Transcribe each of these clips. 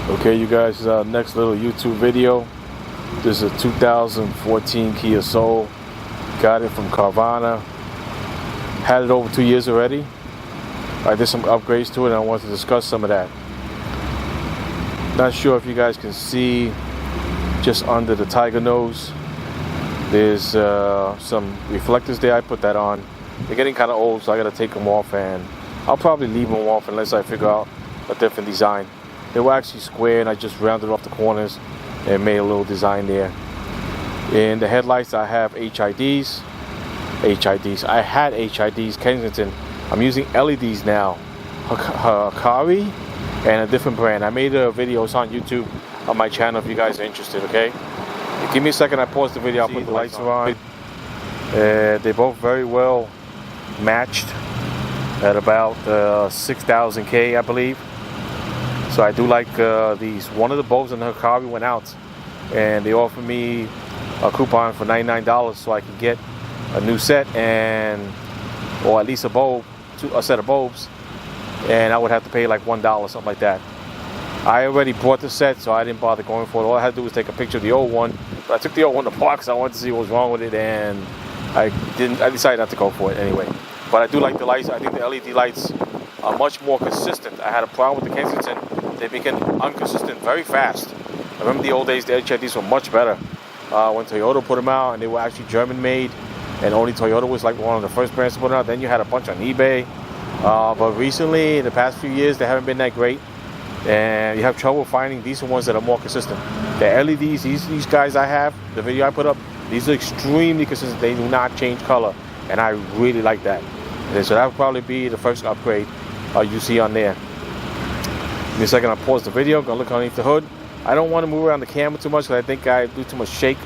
Okay, you guys, this is our next little YouTube video. This is a 2014 Kia Soul. Got it from Carvana. Had it over 2 years already. I did some upgrades to it and I want to discuss some of that. Not sure if you guys can see just under the tiger nose. There's some reflectors there. I put that on. They're getting kind of old, so I got to take them off, and I'll probably leave them off unless I figure out a different design. They were actually square and I just rounded off the corners and made a little design there. In the headlights I have HIDs. I had HIDs, Kensington. I'm using LEDs now. Hikari and a different brand. I made a video, it's on YouTube on my channel if you guys are interested, okay? Give me a second, I pause the video, I'll put the lights on. They're both very well matched at about 6,000 K, I believe. So I do like these. One of the bulbs in the Hikari went out and they offered me a coupon for $99 so I could get a new set or at least a set of bulbs, and I would have to pay like $1, something like that. I already bought the set, so I didn't bother going for it. All I had to do was take a picture of the old one. But I took the old one to park because I wanted to see what was wrong with it, and I decided not to go for it anyway. But I do like the lights. I think the LED lights are much more consistent. I had a problem with the Kensington. They became inconsistent very fast. I remember the old days, the HIDs were much better. When Toyota put them out, and they were actually German made, and only Toyota was like one of the first brands to put them out. Then you had a bunch on eBay. But recently, in the past few years, they haven't been that great. And you have trouble finding decent ones that are more consistent. The LEDs, these guys I have, the video I put up, these are extremely consistent. They do not change color, and I really like that. And so that would probably be the first upgrade you see on there. Give me a second, I'll pause the video, gonna look underneath the hood. I don't want to move around the camera too much because I think I do too much shake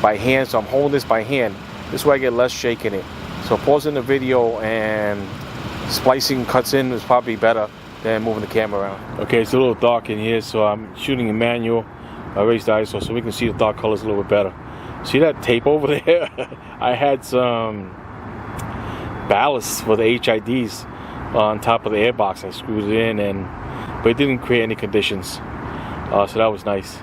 by hand, so I'm holding this by hand. This way I get less shake in it. So pausing the video and splicing cuts in is probably better than moving the camera around. Okay, it's a little dark in here, so I'm shooting in manual. I raised the ISO so we can see the dark colors a little bit better. See that tape over there? I had some ballast for the HIDs on top of the airbox. I screwed it in, but it didn't create any conditions. So that was nice.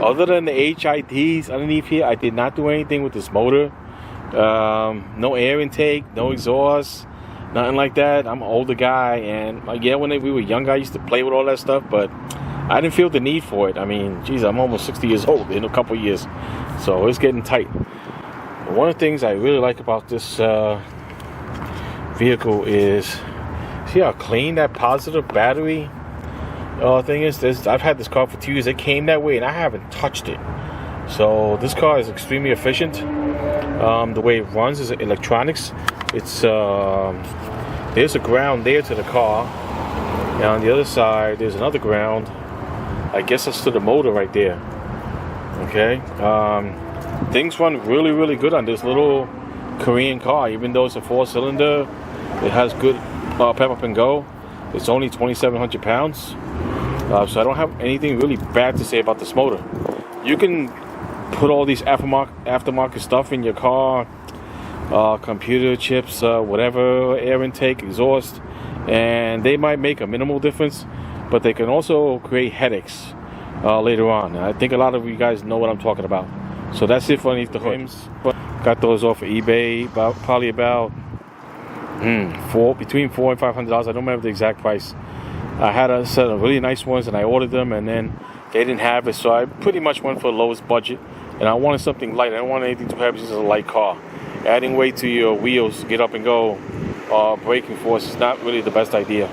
Other than the HIDs underneath here, I did not do anything with this motor. No air intake, no exhaust, nothing like that. I'm an older guy, and yeah, when we were younger, I used to play with all that stuff, but I didn't feel the need for it. I mean, geez, I'm almost 60 years old in a couple years, so it's getting tight. But one of the things I really like about this vehicle is, see how clean that positive battery thing is. I've had this car for 2 years. It came that way, and I haven't touched it. So this car is extremely efficient. The way it runs is electronics. It's there's a ground there to the car, and on the other side there's another ground. I guess that's to the motor right there. Okay, things run really good on this little Korean car. Even though it's a 4-cylinder, it has good pep up and go. It's only 2,700 pounds, so I don't have anything really bad to say about this motor. You can put all these aftermarket stuff in your car, computer chips, whatever, air intake, exhaust, and they might make a minimal difference, but they can also create headaches later on. I think a lot of you guys know what I'm talking about. So that's it for underneath the hood. Got those off of eBay, probably about between $400 and $500. I don't remember the exact price. I had a set of really nice ones and I ordered them, and then they didn't have it, so I pretty much went for the lowest budget. And I wanted something light. I don't want anything too heavy. It's just a light car. Adding weight to your wheels to get up and go, braking force is not really the best idea.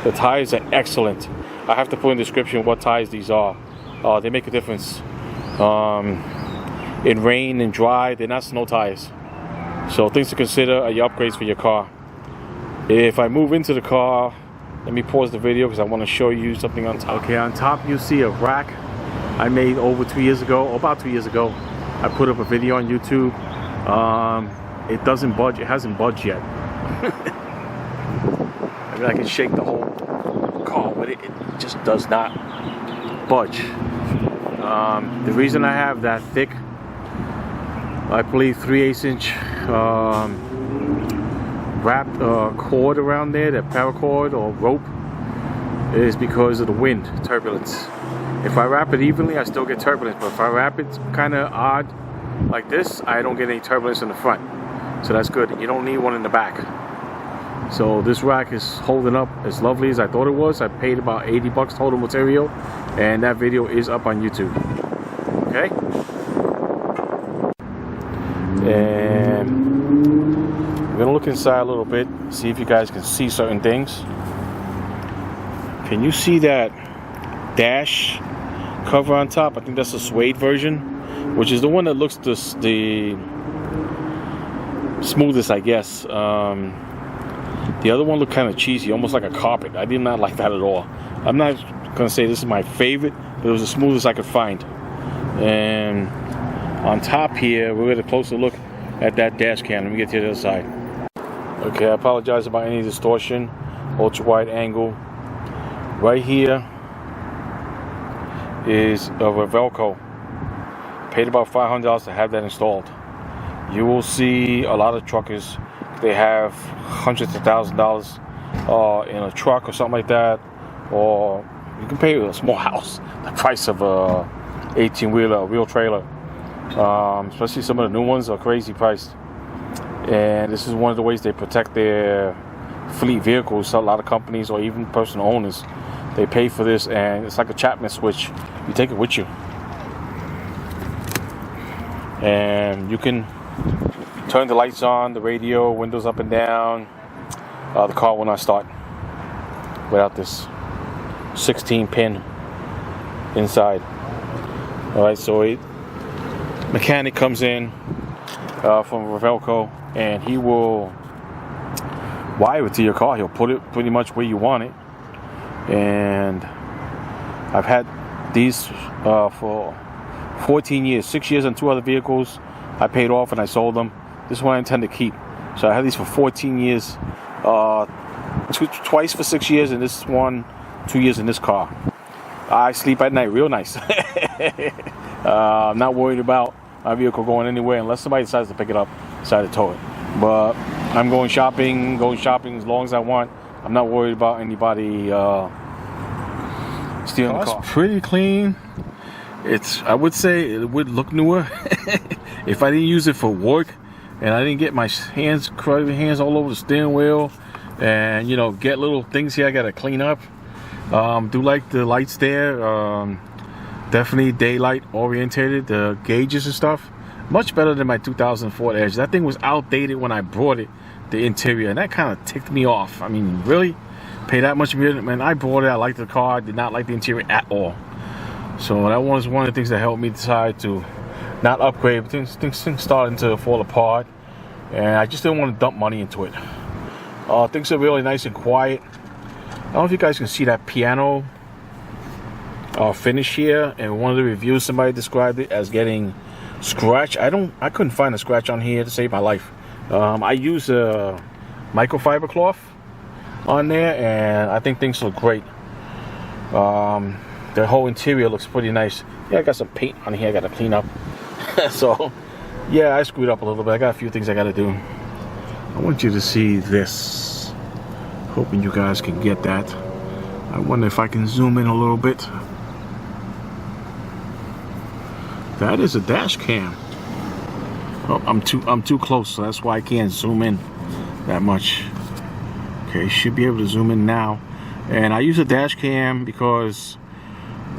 The tires are excellent. I have to put in the description what tires these are. They make a difference. In rain and dry, they're not snow tires. So things to consider are your upgrades for your car. If I move into the car, let me pause the video because I want to show you something on top. Okay, on top you see a rack I made over 2 years ago, or about 2 years ago. I put up a video on YouTube. It doesn't budge. It hasn't budged yet. I mean, I can shake the whole car, but it just does not budge. The reason I have that thick, I believe 3/8 inch wrapped cord around there, that paracord or rope, is because of the wind, turbulence. If I wrap it evenly, I still get turbulence, but if I wrap it kind of odd like this, I don't get any turbulence in the front. So that's good. You don't need one in the back. So this rack is holding up as lovely as I thought it was. I paid about 80 bucks total material, and that video is up on YouTube. Okay? And I'm gonna look inside a little bit, see if you guys can see certain things. Can you see that dash cover on top? I think that's the suede version, which is the one that looks the smoothest, I guess. The other one looked kind of cheesy, almost like a carpet. I did not like that at all. I'm not gonna say this is my favorite, but it was the smoothest I could find. And on top here, we're gonna get a closer look at that dash cam. Let me get to the other side. Okay, I apologize about any distortion. Ultra wide angle. Right here is a Velcro. Paid about $500 to have that installed. You will see a lot of truckers, they have hundreds of thousands of dollars in a truck or something like that, or you can pay a small house the price of a 18-wheeler, wheel trailer. Especially some of the new ones are crazy priced. And this is one of the ways they protect their fleet vehicles. A lot of companies or even personal owners, they pay for this, and it's like a Chapman switch. You take it with you, and you can turn the lights on, the radio, windows up and down. The car will not start without this 16-pin inside. All right, so mechanic comes in from Velcro, and he will wire it to your car. He'll put it pretty much where you want it. And I've had these for 14 years, 6 years on 2 other vehicles. I paid off and I sold them. This one I intend to keep. So I had these for 14 years, twice for 6 years, and this one 2 years in this car. I sleep at night real nice. I'm not worried about my vehicle going anywhere unless somebody decides to pick it up, decide to tow it. But I'm going shopping as long as I want. I'm not worried about anybody stealing the car. It's pretty clean. I would say it would look newer if I didn't use it for work and I didn't get my hands all over the steering wheel, and get little things here I gotta clean up. Do like the lights there. Definitely daylight orientated. The gauges and stuff, much better than my 2004 Edge. That thing was outdated when I brought it. The interior, and that kind of ticked me off. I mean, really? Pay that much money? When I bought it, I liked the car. I did not like the interior at all. So that was one of the things that helped me decide to not upgrade. Things starting to fall apart, and I just didn't want to dump money into it. Things are really nice and quiet. I don't know if you guys can see that piano finish here. And one of the reviews, somebody described it as getting scratch. I couldn't find a scratch on here to save my life. I use a microfiber cloth on there, and I think things look great. The whole interior looks pretty nice. Yeah, I got some paint on here I gotta clean up. So yeah, I screwed up a little bit. I got a few things I gotta do. I want you to see this. Hoping you guys can get that. I wonder if I can zoom in a little bit. That is a dash cam. Oh, I'm too close, so that's why I can't zoom in that much. Okay, should be able to zoom in now. And I use a dash cam because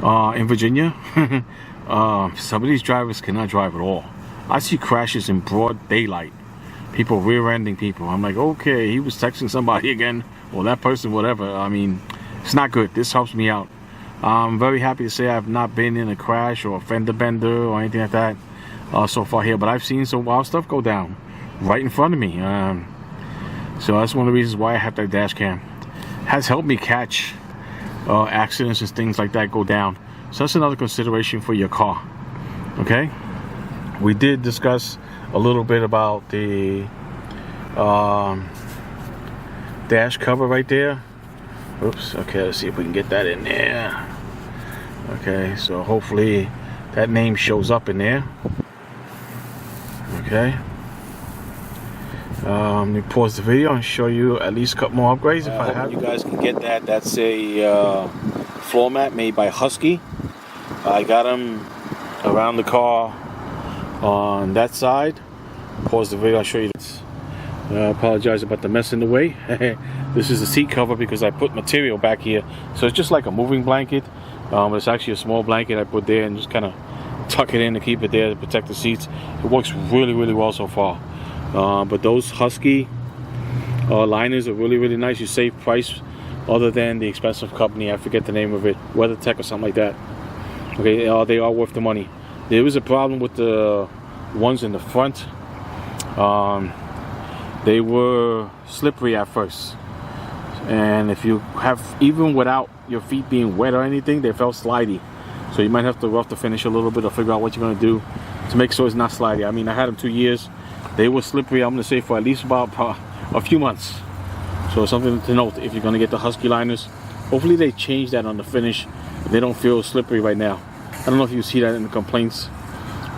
in Virginia, some of these drivers cannot drive at all. I see crashes in broad daylight. People rear-ending people. I'm like, okay, he was texting somebody again, or that person, whatever. I mean, it's not good. This helps me out. I'm very happy to say I've not been in a crash or a fender bender or anything like that so far here, but I've seen some wild stuff go down right in front of me. So that's one of the reasons why I have that dash cam. Has helped me catch accidents and things like that go down. So that's another consideration for your car. Okay, we did discuss a little bit about the dash cover right there. Oops. Okay, let's see if we can get that in there. Okay, so hopefully that name shows up in there. Okay. Let me pause the video and show you at least a couple more upgrades if I have. You guys can get that. That's a floor mat made by Husky. I got them around the car on that side. Pause the video, I'll show you this. I apologize about the mess in the way. This is the seat cover because I put material back here. So it's just like a moving blanket. It's actually a small blanket I put there and just kind of tuck it in to keep it there to protect the seats. It works really, really well so far. But those Husky liners are really, really nice. You save price other than the expensive company. I forget the name of it. WeatherTech or something like that. Okay, they are worth the money. There was a problem with the ones in the front. They were slippery at first. And if you have, even without your feet being wet or anything, they felt slidey. So you might have to rough the finish a little bit or figure out what you're going to do to make sure it's not slidey. I mean, I had them 2 years. They were slippery, I'm going to say, for at least about a few months. So something to note if you're going to get the Husky liners. Hopefully they change that on the finish. They don't feel slippery right now. I don't know if you see that in the complaints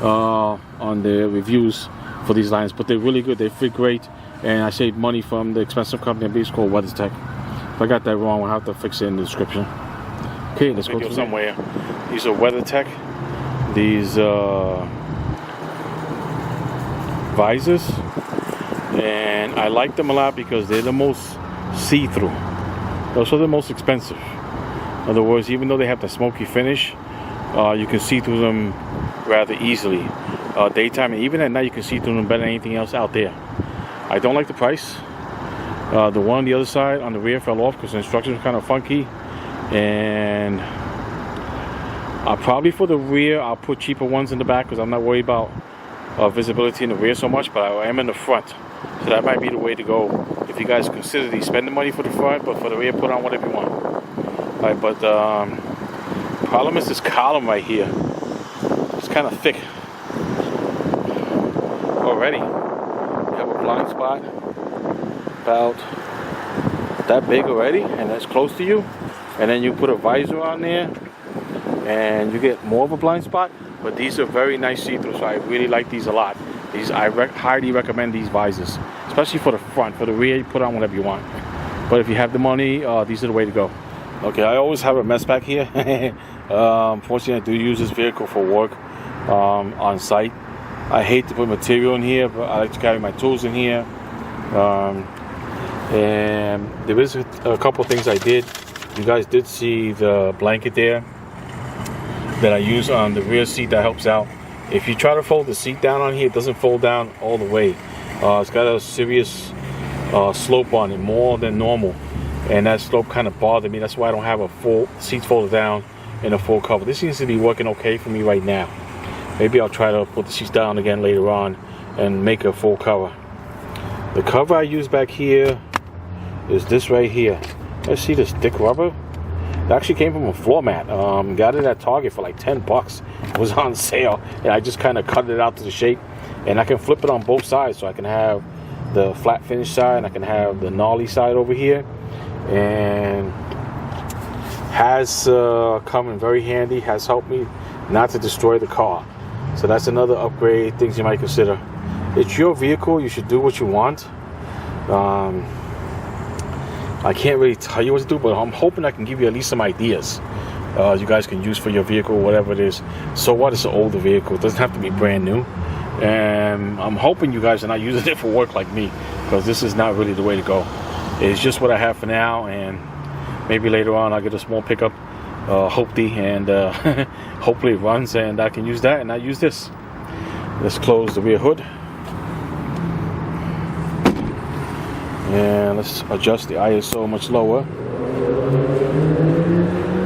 on the reviews for these liners, but they're really good. They fit great, and I saved money from the expensive company. I believe it's called WeatherTech. If I got that wrong, I'll have to fix it in the description. Okay, let's go somewhere. These are WeatherTech. These visors, and I like them a lot because they're the most see-through. Those are the most expensive. In other words, even though they have the smoky finish, you can see through them rather easily. Daytime and even at night, you can see through them better than anything else out there. I don't like the price. The one on the other side on the rear fell off because the instructions are kind of funky, and probably for the rear I'll put cheaper ones in the back because I'm not worried about visibility in the rear so much, but I am in the front, so that might be the way to go if you guys consider these. Spend the money for the front, but for the rear put on whatever you want. Alright, but problem is this column right here. It's kind of thick already. You have a blind spot about that big already, and that's close to you, and then you put a visor on there and you get more of a blind spot. But these are very nice see-through, so I really like these a lot. These I highly recommend these visors, especially for the front. For the rear, you put on whatever you want. But if you have the money, these are the way to go. Okay, I always have a mess back here. Unfortunately, I do use this vehicle for work on site. I hate to put material in here, but I like to carry my tools in here. And there is a couple things I did. You guys did see the blanket there that I use on the rear seat that helps out. If you try to fold the seat down on here, it doesn't fold down all the way. It's got a serious slope on it, more than normal, and that slope kind of bothered me. That's why I don't have a full seat folded down and a full cover. This seems to be working okay for me right now. Maybe I'll try to put the seats down again later on and make a full cover. The cover I use back here is this right here. Let's see this thick rubber. It actually came from a floor mat. Got it at Target for like 10 bucks. It was on sale, and I just kind of cut it out to the shape, and I can flip it on both sides, so I can have the flat finish side and I can have the gnarly side over here. And has come in very handy, has helped me not to destroy the car. So that's another upgrade, things you might consider. It's your vehicle, you should do what you want. I can't really tell you what to do, but I'm hoping I can give you at least some ideas you guys can use for your vehicle, whatever it is. So what, it's an older vehicle, it doesn't have to be brand new. And I'm hoping you guys are not using it for work like me, because this is not really the way to go. It's just what I have for now, and maybe later on I'll get a small pickup, Hoopty, and hopefully it runs and I can use that and not use this. Let's close the rear hood. And let's adjust the ISO much lower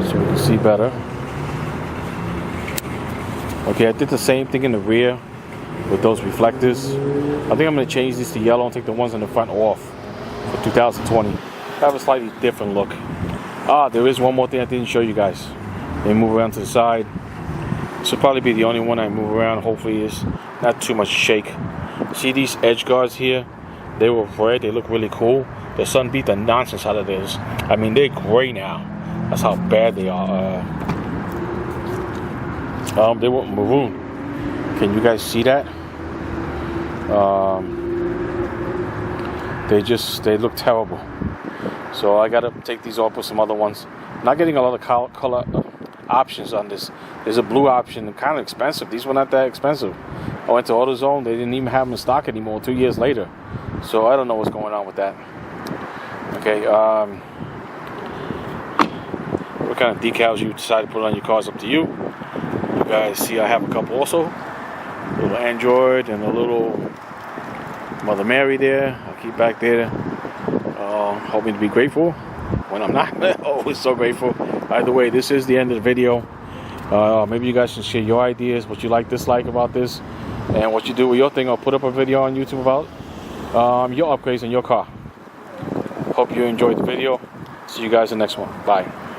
so we can see better. Okay, I did the same thing in the rear with those reflectors. I think I'm going to change these to yellow and take the ones in the front off for 2020. Have a slightly different look. There is one more thing I didn't show you guys. They move around to the side. This will probably be the only one I move around. Hopefully it's not too much shake. See these edge guards here? They were red, they look really cool. The sun beat the nonsense out of this. I mean, they're gray now. That's how bad they are. They were maroon. Can you guys see that? they look terrible. So I gotta take these off with some other ones. Not getting a lot of color options on this. There's a blue option, kind of expensive. These were not that expensive. I went to AutoZone, they didn't even have them in stock anymore 2 years later. So I don't know what's going on with that. Okay, what kind of decals you decide to put on your cars, up to you. You guys see I have a couple also. A little Android and a little Mother Mary there. I'll keep back there. Hoping to be grateful when I'm not. Always so grateful. By the way, this is the end of the video. Maybe you guys can share your ideas, what you like, dislike about this, and what you do with your thing, or put up a video on YouTube about your upgrades in your car. Hope you enjoyed the video. See you guys in the next one. Bye.